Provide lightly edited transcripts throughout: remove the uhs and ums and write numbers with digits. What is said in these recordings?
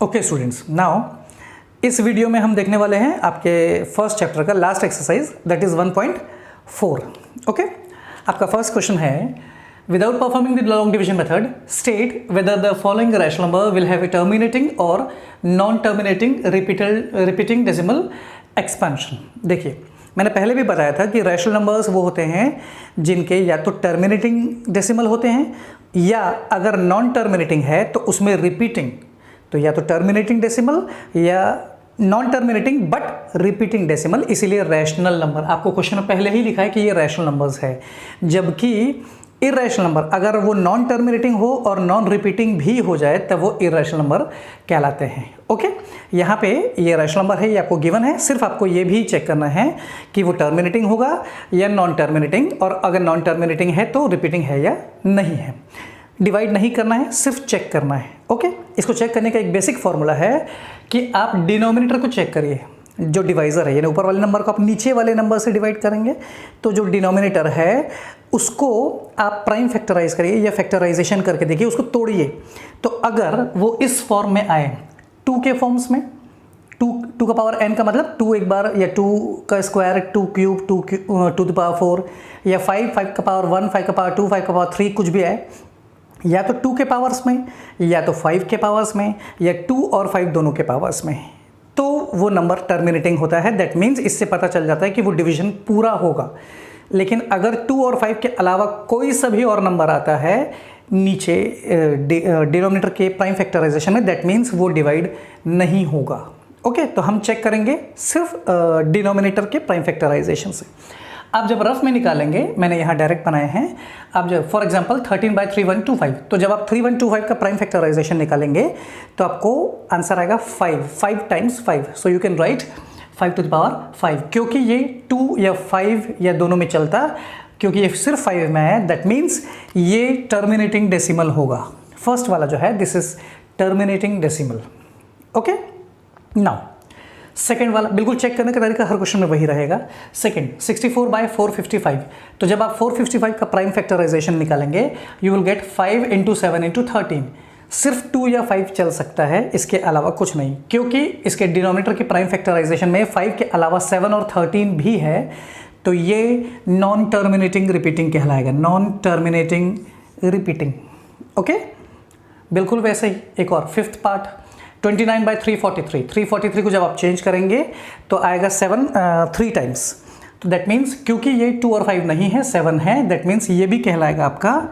Okay students, now इस video में हम देखने वाले हैं आपके फर्स्ट चैप्टर का last exercise, that is 1.4. Okay, आपका फर्स्ट क्वेश्चन है, without performing the long division method state whether the following rational number will have a terminating और non terminating repeating decimal expansion. देखिए, मैंने पहले भी बताया था कि रैशनल नंबर्स वो होते हैं जिनके या तो टर्मिनेटिंग डेसिमल होते हैं या अगर नॉन टर्मिनेटिंग है तो उसमें रिपीटिंग, तो या तो टर्मिनेटिंग डेसिमल या non terminating but repeating decimal, इसीलिए रैशनल नंबर. आपको क्वेश्चन में पहले ही लिखा है कि ये रैशनल नंबर्स है, जबकि इरेशनल नंबर अगर वो नॉन टर्मिनेटिंग हो और नॉन रिपीटिंग भी हो जाए तब वो इरेशनल नंबर कहलाते हैं. ओके, यहाँ पे ये रैशनल नंबर है, ये आपको गिवन है, सिर्फ आपको ये भी चेक करना है कि वो टर्मिनेटिंग होगा या नॉन टर्मिनेटिंग, और अगर नॉन टर्मिनेटिंग है तो रिपीटिंग है या नहीं है. डिवाइड नहीं करना है, सिर्फ चेक करना है. ओके, इसको चेक करने का एक बेसिक फॉर्मूला है कि आप डिनोमिनेटर को चेक करिए, जो डिवाइज़र है, यानी ऊपर वाले नंबर को आप नीचे वाले नंबर से डिवाइड करेंगे तो जो डिनोमिनेटर है उसको आप प्राइम फैक्टराइज करिए या फैक्टराइजेशन करके देखिए, उसको तोड़िए. तो अगर वो इस फॉर्म में आए, 2 के फॉर्म्स में, 2 का पावर n का मतलब 2 एक बार, या 2 का स्क्वायर, 2 क्यूब, 2 द पावर 4, या 5 का पावर 1, 5 का पावर 2, 5 का पावर 3, कुछ भी आए, या तो 2 के पावर्स में या तो 5 के पावर्स में या 2 और 5 दोनों के पावर्स में, तो वो नंबर टर्मिनेटिंग होता है. दैट मीन्स इससे पता चल जाता है कि वो डिवीजन पूरा होगा. लेकिन अगर 2 और 5 के अलावा कोई सा भी और नंबर आता है नीचे डिनोमिनेटर के प्राइम फैक्टराइजेशन में, दैट मीन्स वो डिवाइड नहीं होगा. ओके, तो हम चेक करेंगे सिर्फ डिनोमिनेटर के प्राइम फैक्टराइजेशन से. आप जब रफ में निकालेंगे, मैंने यहाँ डायरेक्ट बनाए हैं, आप जब फॉर एग्जांपल 13/3125, तो जब आप 3125 का प्राइम फैक्टराइजेशन निकालेंगे तो आपको आंसर आएगा 5 times 5. So you can write 5 to the power 5, क्योंकि ये 2 या 5 या दोनों में चलता, क्योंकि ये सिर्फ 5 में है, दैट मीन्स ये टर्मिनेटिंग डेसिमल होगा. फर्स्ट वाला जो है, this is terminating decimal. Okay, now second वाला बिल्कुल चेक करने का तरीका हर क्वेश्चन में वही रहेगा. सेकेंड 64/455, तो जब आप 455 का प्राइम फैक्टराइजेशन निकालेंगे यू विल गेट 5 × 7 × 13. सिर्फ 2 या 5 चल सकता है, इसके अलावा कुछ नहीं, क्योंकि इसके डिनोमिनेटर के प्राइम फैक्टराइजेशन में 5 के अलावा 7 और 13 भी है, तो ये नॉन टर्मिनेटिंग रिपीटिंग कहलाएगा. Non terminating repeating. ओके, बिल्कुल वैसे ही एक और फिफ्थ पार्ट 29/343. 343 को जब आप चेंज करेंगे तो आएगा 7 3 टाइम्स. तो दैट मीन्स क्योंकि ये 2 और 5 नहीं है, 7 है, दैट मीन्स ये भी कहलाएगा आपका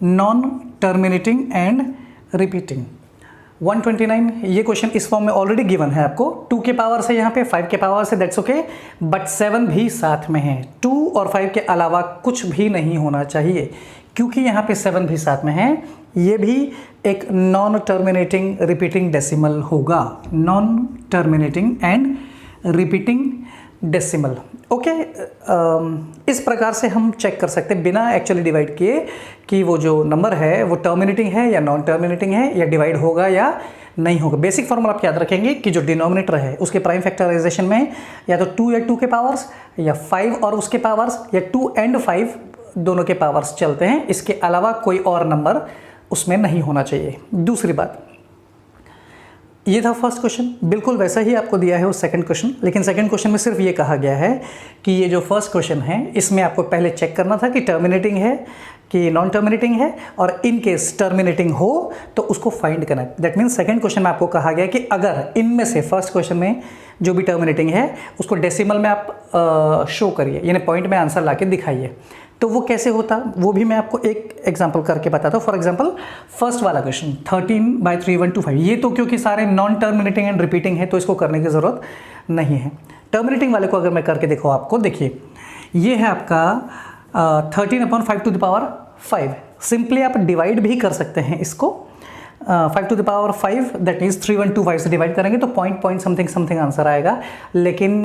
नॉन टर्मिनेटिंग एंड रिपीटिंग. 129, ये क्वेश्चन इस फॉर्म में ऑलरेडी गिवन है आपको. 2 के पावर से यहाँ पे, 5 के पावर से, दैट्स ओके, बट 7 भी साथ में है. 2 और 5 के अलावा कुछ भी नहीं होना चाहिए, क्योंकि यहाँ पे 7 भी साथ में है. ये भी एक नॉन टर्मिनेटिंग रिपीटिंग डेसिमल होगा. Non terminating and repeating decimal. Okay, इस प्रकार से हम चेक कर सकते हैं बिना एक्चुअली डिवाइड किए कि वो जो नंबर है वो टर्मिनेटिंग है या नॉन टर्मिनेटिंग है, या डिवाइड होगा या नहीं होगा. बेसिक फॉर्मूला आप याद रखेंगे कि जो डिनोमिनेटर है उसके प्राइम फैक्टराइजेशन में या तो 2 या 2 के पावर्स, या 5 और उसके पावर्स, या 2 एंड 5 दोनों के पावर्स चलते हैं. इसके अलावा कोई और नंबर उसमें नहीं होना चाहिए. दूसरी बात, ये था फर्स्ट क्वेश्चन, बिल्कुल वैसा ही आपको दिया है वो सेकंड क्वेश्चन, लेकिन सेकंड क्वेश्चन में सिर्फ ये कहा गया है कि ये जो फर्स्ट क्वेश्चन है इसमें आपको पहले चेक करना था कि टर्मिनेटिंग है कि नॉन टर्मिनेटिंग है, और इन केस टर्मिनेटिंग हो तो उसको फाइंड करना है. दैट मीन्स सेकंड क्वेश्चन में आपको कहा गया कि अगर इनमें से फर्स्ट क्वेश्चन में जो भी टर्मिनेटिंग है उसको डेसिमल में आप शो करिए, यानी पॉइंट में आंसर ला के दिखाइए. तो वो कैसे होता, वो भी मैं आपको एक एग्जांपल करके बताता हूँ. फॉर एग्जांपल फर्स्ट वाला क्वेश्चन 13/3125, ये तो क्योंकि सारे नॉन टर्मिनेटिंग एंड रिपीटिंग है तो इसको करने की ज़रूरत नहीं है. टर्मिनेटिंग वाले को अगर मैं करके देखो आपको, देखिए ये है आपका 13/5 टू द पावर 5. सिंपली आप डिवाइड भी कर सकते हैं इसको. 5 to the power 5, that means 3125 से डिवाइड करेंगे तो पॉइंट समथिंग आंसर आएगा. लेकिन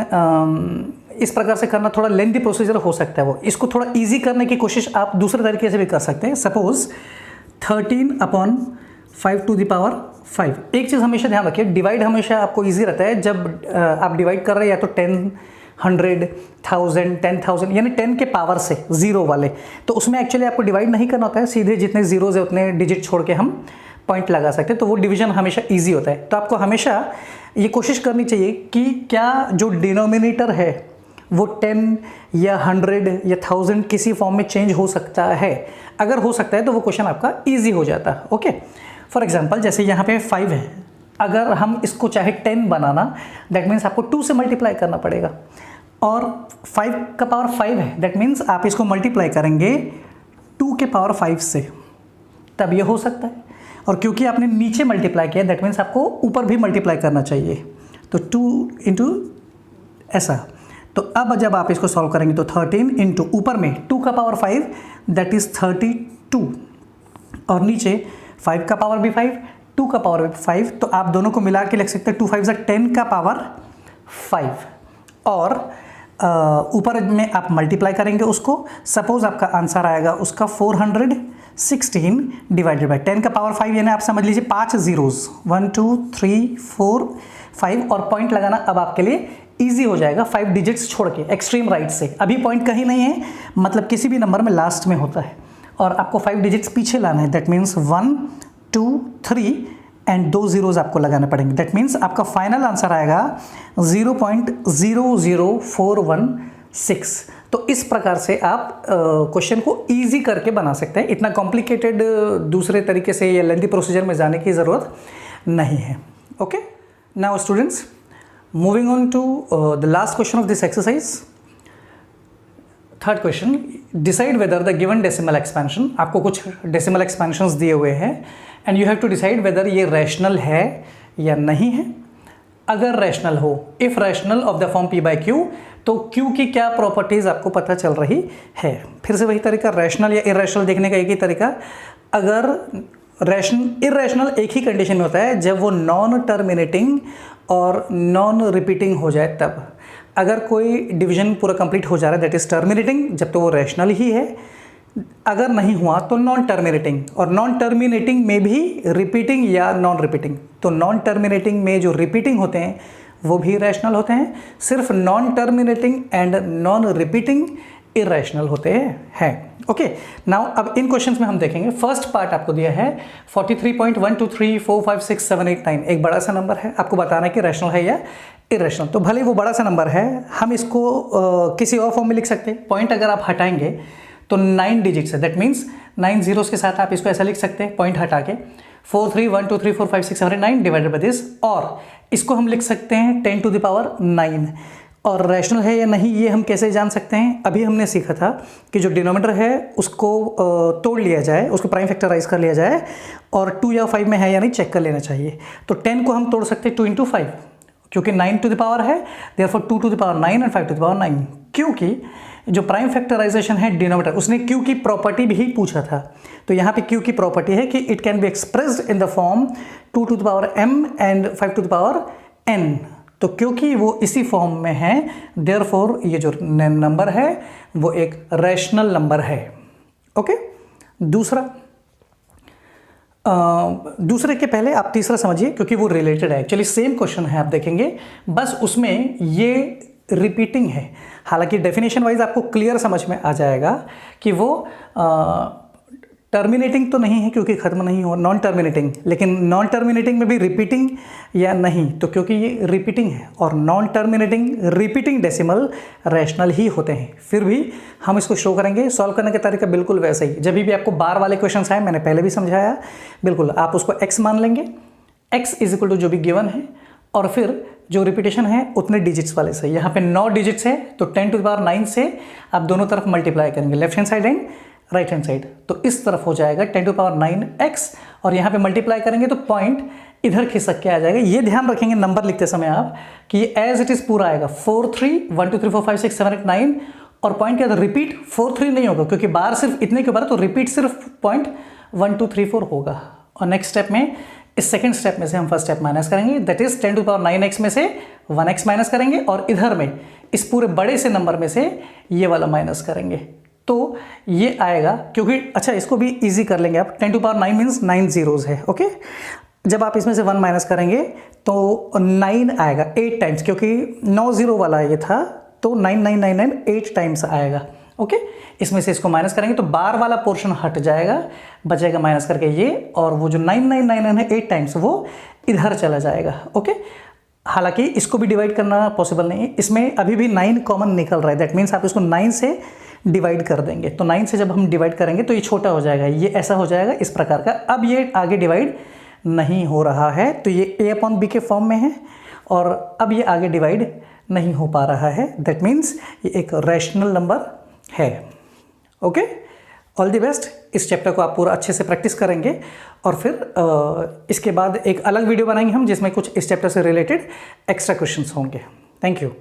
इस प्रकार से करना थोड़ा लेंथी प्रोसीजर हो सकता है. वो इसको थोड़ा इजी करने की कोशिश आप दूसरे तरीके से भी कर सकते हैं. Suppose 13/5 to the power 5. एक चीज़ हमेशा ध्यान रखिए, डिवाइड हमेशा आपको इजी रहता है जब आप डिवाइड कर रहे हैं या तो 10, 100, 1000, 10,000, यानी 10 के पावर से, जीरो वाले, तो उसमें एक्चुअली आपको डिवाइड नहीं करना होता है, सीधे जितने जीरोज है उतने डिजिट छोड़ के हम पॉइंट लगा सकते हैं, तो वो डिवीजन हमेशा ईजी होता है। तो आपको हमेशा ये कोशिश करनी चाहिए कि क्या जो डिनोमिनेटर है वो 10 या 100 या 1000 किसी फॉर्म में चेंज हो सकता है। अगर हो सकता है तो वो क्वेश्चन आपका ईजी हो जाता है। ओके, फॉर एग्जाम्पल जैसे यहाँ पे 5 है, अगर हम इसको चाहे 10 बनाना, दैट मीन्स आपको 2 से मल्टीप्लाई करना पड़ेगा, और 5 का पावर 5 है, दैट मीन्स आप इसको मल्टीप्लाई करेंगे 2 के पावर 5 से, तब ये हो सकता है। और क्योंकि आपने नीचे मल्टीप्लाई किया, दैट मीन्स आपको ऊपर भी मल्टीप्लाई करना चाहिए, तो 2 इंटू ऐसा। तो अब जब आप इसको सॉल्व करेंगे तो 13 इंटू ऊपर में 2 का पावर 5 दैट इज 32, और नीचे 5 का पावर भी 5, 2 का पावर भी 5, तो आप दोनों को मिला के लिख सकते हैं 2 5 10 का पावर 5, और ऊपर में आप मल्टीप्लाई करेंगे उसको। सपोज आपका आंसर आएगा उसका 416 डिवाइडेड बाई 10 का पावर 5, यानी आप समझ लीजिए 5 जीरोस, 1 2 3 4 5, और पॉइंट लगाना अब आपके लिए ईजी हो जाएगा 5 डिजिट्स छोड़ के एक्सट्रीम राइट से। अभी पॉइंट कहीं नहीं है, मतलब किसी भी नंबर में लास्ट में होता है, और आपको 5 डिजिट्स पीछे लाना है, दैट मीन्स 1 2 3 एंड 2 जीरोज आपको लगाने पड़ेंगे। दैट मीन्स आपका फाइनल आंसर आएगा 0.00416। तो इस प्रकार से आप क्वेश्चन को ईजी करके बना सकते हैं। इतना कॉम्प्लिकेटेड दूसरे तरीके से या लेंथी प्रोसीजर में जाने की ज़रूरत नहीं है। Okay, now students, moving on to the last question of this exercise. Third question, decide whether the given decimal expansion, आपको कुछ डेसिमल एक्सपेंशंस दिए हुए हैं and you have to decide whether ये रैशनल है या नहीं है। अगर रैशनल हो, if rational of the form p by q, तो q की क्या प्रॉपर्टीज आपको पता चल रही है। फिर से वही तरीका, रैशनल या इरेशनल देखने का एक ही तरीका। अगर इरेशनल एक ही कंडीशन में होता है, जब वो नॉन टर्मिनेटिंग और नॉन रिपीटिंग हो जाए तब। अगर कोई डिवीजन पूरा कंप्लीट हो जा रहा है दैट इज टर्मिनेटिंग, जब तो वो रैशनल ही है। अगर नहीं हुआ तो नॉन टर्मिनेटिंग, और नॉन टर्मिनेटिंग में भी रिपीटिंग या नॉन रिपीटिंग। तो नॉन टर्मिनेटिंग में जो रिपीटिंग होते हैं वो भी रैशनल होते हैं, सिर्फ non terminating and non repeating irrational होते हैं। ओके, नाउ अब इन क्वेश्चंस में हम देखेंगे। फर्स्ट पार्ट आपको दिया है 43.123456789, एक बड़ा सा नंबर है, आपको बताना है कि रैशनल है या इरेशनल। तो भले वो बड़ा सा नंबर है, हम इसको किसी और फॉर्म में लिख सकते हैं। पॉइंट अगर आप हटाएंगे तो 9 डिजिट्स है, दैट मीन्स 9 जीरोस के साथ आप इसको ऐसा लिख सकते हैं, पॉइंट हटा के 4 3 1 2 3 4 5 6 7 9 डिवाइडेड बाय दिस, और इसको हम लिख सकते हैं 10 टू द पावर 9। और रैशनल है या नहीं ये हम कैसे जान सकते हैं, अभी हमने सीखा था कि जो डिनोमिनेटर है उसको तोड़ लिया जाए, उसको प्राइम फैक्टराइज कर लिया जाए, और 2 या 5 में है या नहीं चेक कर लेना चाहिए। तो 10 को हम तोड़ सकते हैं 2 इंटू 5, क्योंकि 9 टू द पावर है, therefore 2 to the power 9 and 5 to the power 9। क्योंकि जो प्राइम फैक्टराइजेशन है डिनोमिनेटर, उसने q की प्रॉपर्टी भी पूछा था, तो यहाँ पे q की प्रॉपर्टी है कि it can be expressed in the form 2 to the power m and 5 to the power n। तो क्योंकि वो इसी फॉर्म में है, देयरफॉर ये जो नंबर है वो एक रैशनल नंबर है। ओके, दूसरे के पहले आप तीसरा समझिए, क्योंकि वो रिलेटेड है। एक्चुअली सेम क्वेश्चन है, आप देखेंगे, बस उसमें ये रिपीटिंग है। हालांकि डेफिनेशन वाइज आपको क्लियर समझ में आ जाएगा कि वो टर्मिनेटिंग तो नहीं है क्योंकि खत्म नहीं हो, नॉन टर्मिनेटिंग, लेकिन नॉन टर्मिनेटिंग में भी रिपीटिंग या नहीं, तो क्योंकि ये रिपीटिंग है, और non terminating repeating decimal rational ही होते हैं। फिर भी हम इसको शो करेंगे। सॉल्व करने का तरीका बिल्कुल वैसे ही, जब भी आपको बार वाले क्वेश्चन आए, मैंने पहले भी समझाया, बिल्कुल आप उसको x मान लेंगे, x इज इक्वल टू जो भी गिवन है, और फिर जो रिपीटेशन है उतने डिजिट्स वाले से। यहाँ पे 9 डिजिट्स है, तो 10 टू द पावर 9 से आप दोनों तरफ मल्टीप्लाई करेंगे, left hand side and right hand side, तो इस तरफ हो जाएगा 10 टू द पावर 9x, और यहाँ पे मल्टीप्लाई करेंगे तो पॉइंट इधर खिसक के आ जाएगा। ये ध्यान रखेंगे नंबर लिखते समय आप कि ये एज इट इज पूरा आएगा 4 3 1 2 3 4 5 6 7 8 9, और पॉइंट के अंदर रिपीट 4 3 नहीं होगा, क्योंकि बार सिर्फ इतने के ऊपर है, तो रिपीट सिर्फ पॉइंट 1 2 3 4 होगा। और नेक्स्ट स्टेप में, इस सेकंड स्टेप में से हम फर्स्ट स्टेप माइनस करेंगे, that is 10 to the power 9x में से 1x माइनस करेंगे, और इधर में इस पूरे बड़े से नंबर में से ये वाला माइनस करेंगे, तो ये आएगा। क्योंकि अच्छा, इसको भी इजी कर लेंगे आप, 10 टू पावर 9 मीन्स 9 जीरोज है। ओके, जब आप इसमें से 1 माइनस करेंगे तो 9 आएगा 8 टाइम्स, क्योंकि 9 जीरो वाला ये था, तो 9 9 9 9 8 टाइम्स आएगा। ओके, इसमें से इसको माइनस करेंगे तो बार वाला पोर्शन हट जाएगा, बचेगा माइनस करके ये, और वो जो 9999 है 8 टाइम्स वो इधर चला जाएगा। ओके, हालांकि इसको भी डिवाइड करना पॉसिबल नहीं है, इसमें अभी भी 9 कॉमन निकल रहा है, दैट मीन्स आप इसको 9 से डिवाइड कर देंगे, तो 9 से जब हम डिवाइड करेंगे तो ये छोटा हो जाएगा, ये ऐसा हो जाएगा इस प्रकार का। अब ये आगे डिवाइड नहीं हो रहा है, तो ये a/b के फॉर्म में है, और अब ये आगे डिवाइड नहीं हो पा रहा है, दैट मीन्स ये एक रैशनल नंबर है। Okay, all the best. इस चैप्टर को आप पूरा अच्छे से प्रैक्टिस करेंगे, और फिर इसके बाद एक अलग वीडियो बनाएंगे हम जिसमें कुछ इस चैप्टर से रिलेटेड एक्स्ट्रा क्वेश्चंस होंगे। Thank you.